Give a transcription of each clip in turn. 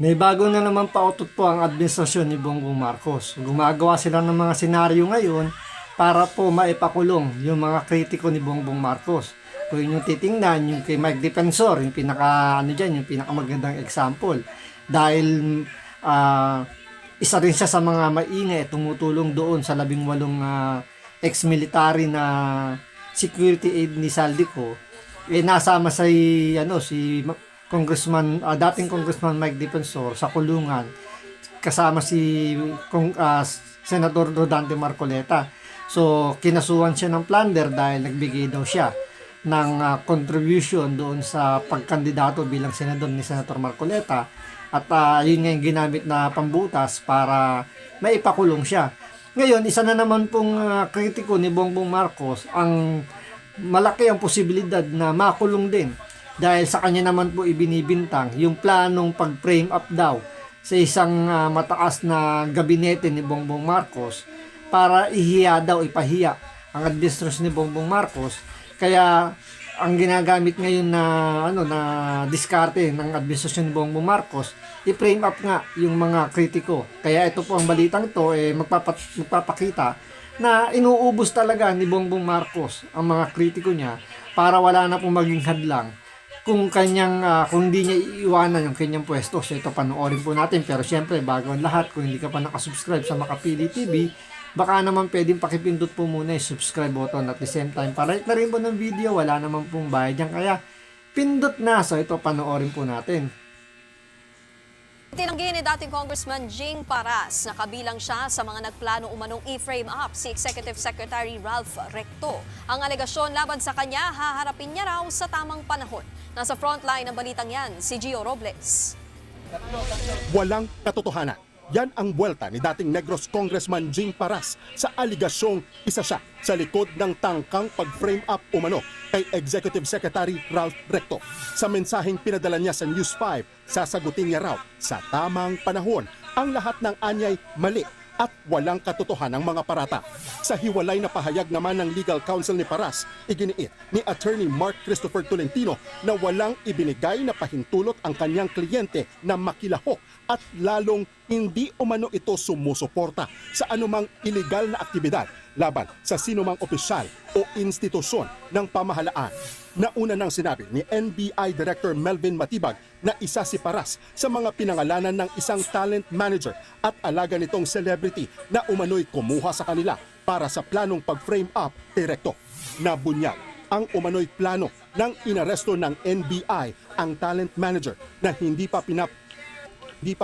May bago na naman pautot po ang administrasyon ni Bongbong Marcos. Gumagawa sila ng mga senaryo ngayon para po maipakulong yung mga kritiko ni Bongbong Marcos. Kung yung titingnan, yung kay Mike Defensor, yung yung pinakamagandang example. Dahil isa rin siya sa mga maingay tumutulong doon sa 18 ex-military na security aid ni Saldico. Nasama si dating Congressman Mike Defensor sa kulungan kasama si Senador Rodante Marcoleta. So kinasuhan siya ng plunder dahil nagbigay daw siya ng contribution doon sa pagkandidato bilang senador ni Senator Marcoleta at yun nga yung ginamit na pambutas para maipakulong siya. Ngayon, isa na naman pong kritiko ni Bongbong Marcos ang malaki ang posibilidad na makulong din dahil sa kanya naman po ibinibintang yung planong pag-frame up daw sa isang mataas na gabinete ni Bongbong Marcos para ipahiya ang administrasyon ni Bongbong Marcos. Kaya ang ginagamit ngayon na diskarte ng administrasyon ni Bongbong Marcos, i-frame up nga yung mga kritiko. Kaya ito po ang balitang to magpapakita na inuubos talaga ni Bongbong Marcos ang mga kritiko niya para wala na pong maging hadlang kung hindi niya iiwanan yung kanyang pwesto. So ito panoorin po natin, pero syempre bago ang lahat, kung hindi ka pa nakasubscribe sa Makapili TV, baka naman pwedeng pakipindot po muna yung subscribe button at the same time para na rin po ng video, wala naman pong bayad yan, kaya pindot na. So ito panoorin po natin. Tinanggi ni dating Congressman Jing Paras na kabilang siya sa mga nagplano umanong i-frame up si Executive Secretary Ralph Recto. Ang alegasyon laban sa kanya, haharapin niya raw sa tamang panahon. Nasa frontline ng balitang yan, si Gio Robles. Walang katotohanan. Yan ang buwelta ni dating Negros Congressman Jing Paras sa aligasyong isa siya sa likod ng tangkang pag-frame up umano kay Executive Secretary Ralph Recto. Sa mensaheng pinadala niya sa News 5, sasagutin niya raw sa tamang panahon ang lahat ng anyay mali at walang katotohanang mga parata. Sa hiwalay na pahayag naman ng legal counsel ni Paras, iginiit ni Attorney Mark Christopher Tolentino na walang ibinigay na pahintulot ang kanyang kliyente na makilahok at lalong hindi umano ito sumusuporta sa anumang iligal na aktibidad laban sa sinumang opisyal o institusyon ng pamahalaan. Nauna nang sinabi ni NBI Director Melvin Matibag na isa si Paras sa mga pinangalanan ng isang talent manager at alaga nitong celebrity na umano'y kumuha sa kanila para sa planong pag-frame up kay Recto. Nabunyag ang umano'y plano ng inaresto ng NBI ang talent manager na hindi pa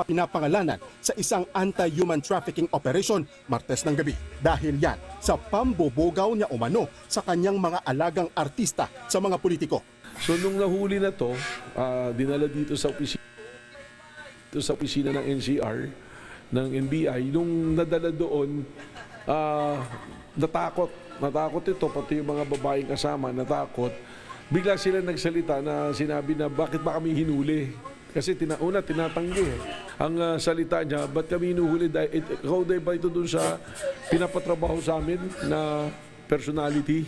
pinapangalanan sa isang anti-human trafficking operation Martes ng gabi. Dahil yan sa pambubugaw niya umano sa kanyang mga alagang artista sa mga politiko. So nung nahuli na to, dinala dito sa opisina ng NCR, ng NBI, nung nadala doon, natakot ito, pati yung mga babaeng kasama, natakot. Bigla sila nagsalita na sinabi na bakit ba kami hinuli? Kasi tinatanggi. Ang salita niya, ba't kami hinuhuli? Ikaw dahil ba ito doon sa pinapatrabaho sa amin na personality?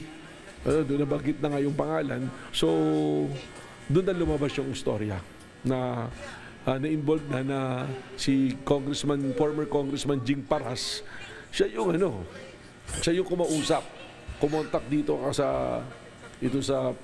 Doon nabanggit na nga yung pangalan. So, doon na lumabas yung istorya na na-involved na si former Congressman Jing Paras. Siya yung kumausap, kumontak dito sa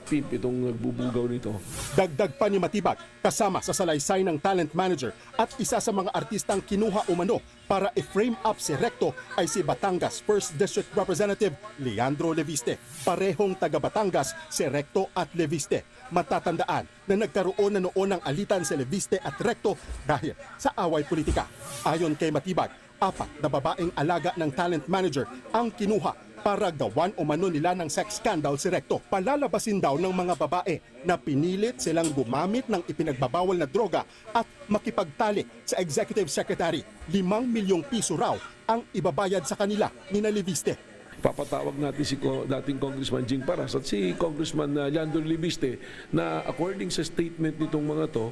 PIP, itong nagbubugaw nito. Dagdag pa ni Matibag, kasama sa salaysay ng talent manager at isa sa mga artistang kinuha umano para i-frame up si Recto ay si Batangas 1st District Representative Leandro Leviste. Parehong taga Batangas si Recto at Leviste. Matatandaan na nagkaroon na noon ng alitan si Leviste at Recto dahil sa away politika. Ayon kay Matibag, 4 na babaeng alaga ng talent manager ang kinuha para gawan umano nila ng sex scandal si Recto. Palalabasin daw ng mga babae na pinilit silang gumamit ng ipinagbabawal na droga at makipagtalik sa Executive Secretary. 5 milyong piso raw ang ibabayad sa kanila ni Leviste. Papatawag natin si dating Congressman Jing Paras at si Congressman Leandro Leviste na according sa statement nitong mga to,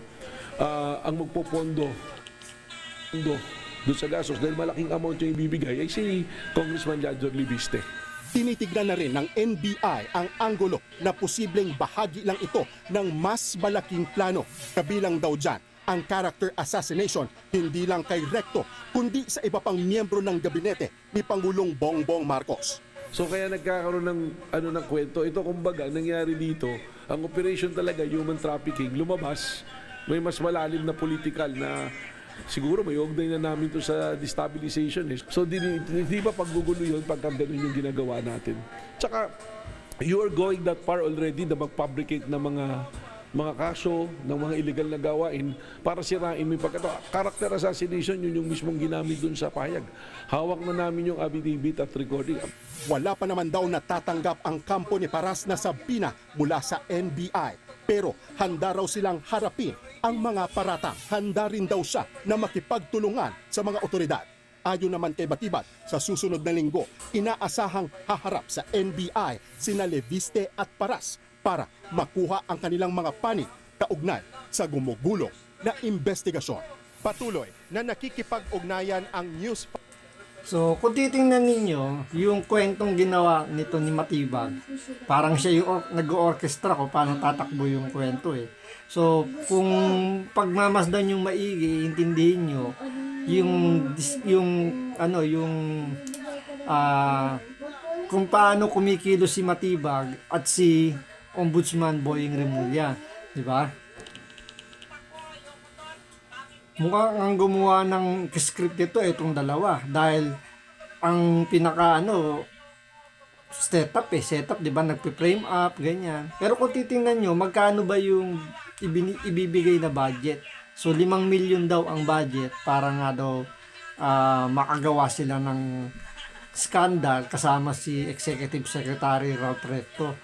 ang magpopondo doon sa gastos dahil malaking amount yung ibibigay ay si Congressman Leandro Leviste. Tinitignan na rin ng NBI ang anggulo na posibleng bahagi lang ito ng mas malaking plano. Kabilang daw dyan ang character assassination hindi lang kay Recto kundi sa iba pang miyembro ng gabinete ni Pangulong Bongbong Marcos. So kaya nagkakaroon ng kwento. Ito kumbaga nangyari dito, ang operation talaga human trafficking lumabas. May mas malalim na political na siguro may ugnay na namin to sa destabilization. So di ba paggugulo yun pagka ganun yung ginagawa natin. Tsaka you are going that far already na mag-fabricate ng mga kaso ng mga illegal na gawain para sirain mo yung pagkato. Character assassination, yun yung mismong ginamit dun sa pahayag. Hawak na namin yung affidavit at recording. Wala pa naman daw natatanggap ang kampo ni Paras na sabina mula sa NBI. Pero handa raw silang harapin ang mga paratang. Handa rin daw siya na makipagtulungan sa mga otoridad. Ayon naman kay Batibat, sa susunod na linggo, inaasahang haharap sa NBI sina Leviste at Paras para makuha ang kanilang mga panig kaugnay sa gumugulong na investigasyon. Patuloy na nakikipag-ugnayan ang news. So, kung titingnan ninyo, yung kwentong ginawa nito ni Matibag, parang siya yung nag-orchestra ko paano tatakbo yung kwento eh. So, kung pagmamasdan yung maigi, intindihin nyo, kung paano kumikilos si Matibag at si Ombudsman Boying Remulla, di ba? Mukhang ang gumawa ng script ito itong dalawa dahil ang setup, di ba? Nagpe-frame up, ganyan. Pero kung titingnan nyo, magkano ba yung ibibigay na budget? So, 5 million daw ang budget para nga daw makagawa sila ng scandal kasama si Executive Secretary Ralph Recto.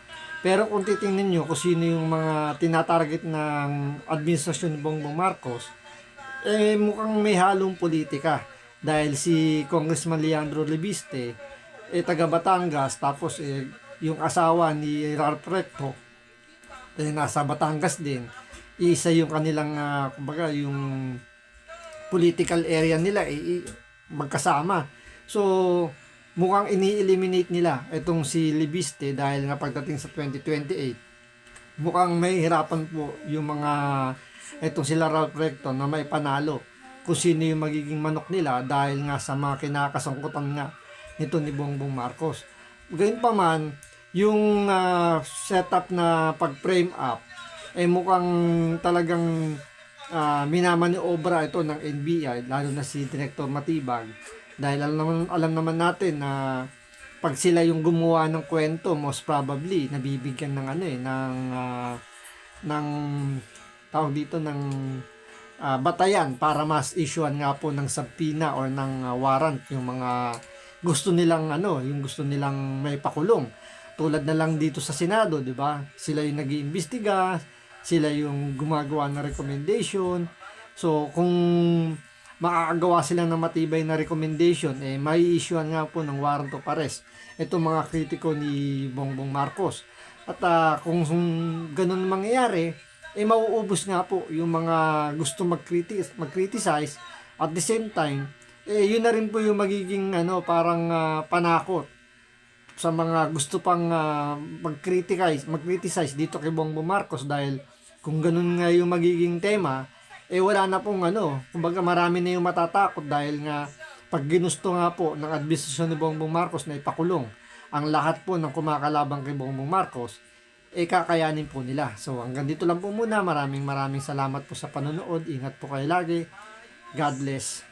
Pero kung titingnan nyo kung sino yung mga tinatarget ng administrasyon ni Bongbong Marcos, mukhang may halong politika. Dahil si Congressman Leandro Leviste, taga Batangas, tapos yung asawa ni Ralph Recto, nasa Batangas din. Isa yung kanilang, kumbaga, yung political area nila, magkasama. So, mukhang ini-eliminate nila itong si Leviste dahil nga pagdating sa 2028 mukhang may hirapan po yung mga itong sila Ralph Recto na may panalo kung sino yung magiging manok nila dahil nga sa mga kinakasangkutan nga nito ni Bongbong Marcos. Gayunpaman, yung setup na pag-frame up mukhang talagang minamaniobra ito ng NBI lalo na si Director Matibag. Dahil alam naman natin na pag sila yung gumawa ng kwento, most probably nabibigyan ng ng tawag dito ng batayan para mas issuean nga po ng subpoena or ng warrant yung mga gusto nilang yung gusto nilang may pakulong. Tulad na lang dito sa Senado, di ba? Sila yung nag-iimbestiga, sila yung gumagawa ng recommendation. So kung makakagawa sila ng matibay na recommendation, may issuean nga po ng warrant of arrest itong mga kritiko ni Bongbong Marcos. At kung ganun mangyayari, mauubos nga po yung mga gusto mag-criticize. At the same time, yun na rin po yung magiging parang panakot sa mga gusto pang mag-criticize dito kay Bongbong Marcos dahil kung ganun nga yung magiging tema, wala na pong kumbaga marami na yung matatakot dahil nga pag ginusto nga po ng administrasyon ni Bongbong Marcos na ipakulong ang lahat po ng kumakalabang kay Bongbong Marcos, kakayanin po nila. So hanggang dito lang po muna. Maraming salamat po sa panonood. Ingat po kayo lagi. God bless.